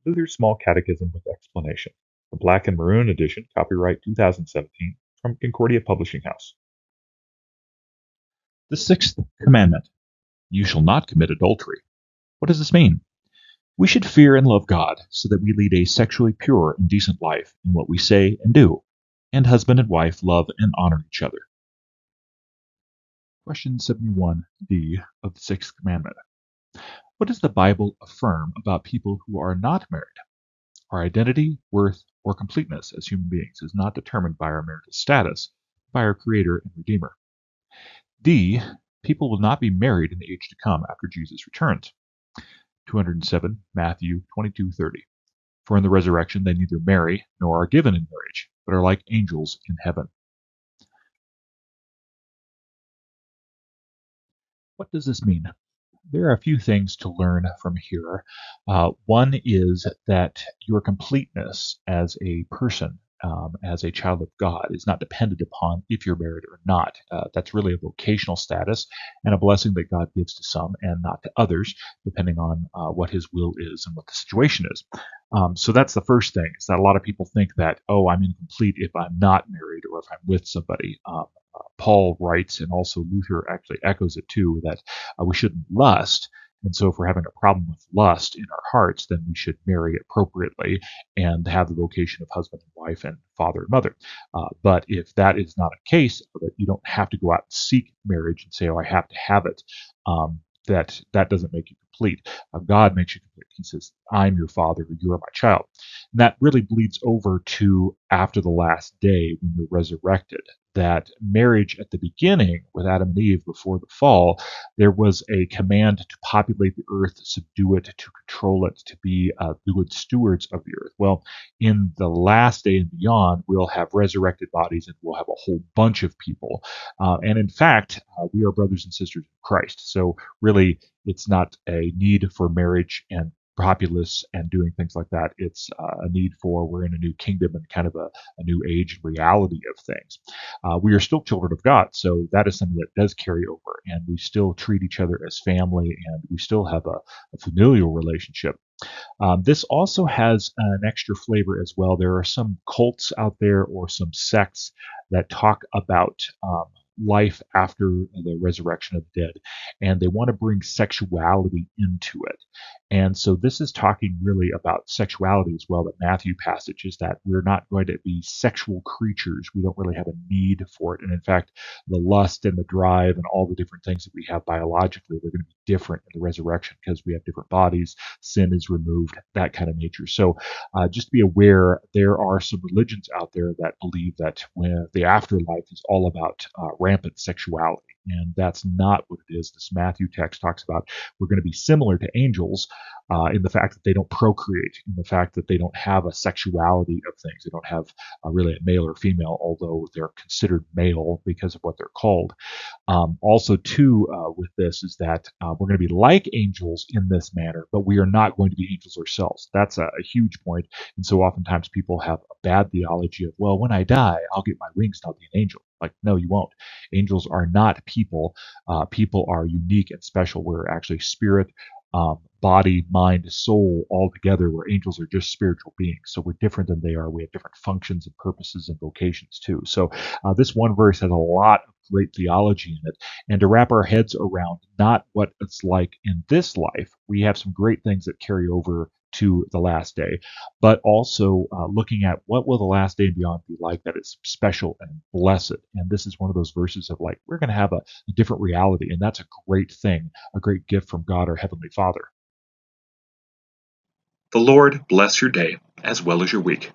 Luther's Small Catechism with Explanation, the Black and Maroon edition, copyright 2017, from Concordia Publishing House. The sixth commandment: you shall not commit adultery. What does this mean? We should fear and love God so that we lead a sexually pure and decent life in what we say and do, and husband and wife love and honor each other. Question 71D of the sixth commandment. What does the Bible affirm about people who are not married? Our identity, worth, or completeness as human beings is not determined by our marital status, but by our Creator and Redeemer. D. People will not be married in the age to come after Jesus returns. 207 Matthew 22:30. For in the resurrection they neither marry nor are given in marriage, but are like angels in heaven. What does this mean? There are a few things to learn from here. One is that your completeness as a person, as a child of God, is not dependent upon if you're married or not. That's really a vocational status and a blessing that God gives to some and not to others, depending on what His will is and what the situation is. So that's the first thing, is that a lot of people think that, oh, I'm incomplete if I'm not married or if I'm with somebody. Paul writes, and also Luther actually echoes it too, that we shouldn't lust. And so if we're having a problem with lust in our hearts, then we should marry appropriately and have the vocation of husband and wife and father and mother. But if that is not a case, that you don't have to go out and seek marriage and say, oh, I have to have it, that doesn't make you complete. God makes you complete. He says, I'm your father, you are my child. And that really bleeds over to after the last day when you're resurrected. That marriage at the beginning with Adam and Eve before the fall, there was a command to populate the earth, subdue it, to control it, to be good stewards of the earth. Well, in the last day and beyond, we'll have resurrected bodies and we'll have a whole bunch of people. And in fact, we are brothers and sisters in Christ. So really, it's not a need for marriage and populace and doing things like that. It's a need for, we're in a new kingdom and kind of a new age and reality of things. We are still children of God, so that is something that does carry over, and we still treat each other as family, and we still have a familial relationship. This also has an extra flavor as well. There are some cults out there or some sects that talk about life after the resurrection of the dead, and they want to bring sexuality into it. And so this is talking really about sexuality as well. That Matthew passage is that we're not going to be sexual creatures. We don't really have a need for it. And in fact, the lust and the drive and all the different things that we have biologically, they're going to be different in the resurrection because we have different bodies. Sin is removed, that kind of nature. So just to be aware, there are some religions out there that believe that when the afterlife is all about rampant sexuality. And that's not what it is. This Matthew text talks about we're going to be similar to angels in the fact that they don't procreate, in the fact that they don't have a sexuality of things. They don't have really a male or female, although they're considered male because of what they're called. Also, too, with this is that we're going to be like angels in this manner, but we are not going to be angels ourselves. That's a huge point. And so oftentimes people have a bad theology of, well, when I die, I'll get my wings and I'll be an angel. Like, no, you won't. Angels are not people. People are unique and special. We're actually spirit, body, mind, soul all together, where angels are just spiritual beings. So we're different than they are. We have different functions and purposes and vocations too. So this one verse has a lot of great theology in it. And to wrap our heads around not what it's like in this life, we have some great things that carry over to the last day, but also looking at what will the last day and beyond be like that is special and blessed. And this is one of those verses of like, we're going to have a different reality. And that's a great thing, a great gift from God, our Heavenly Father. The Lord bless your day as well as your week.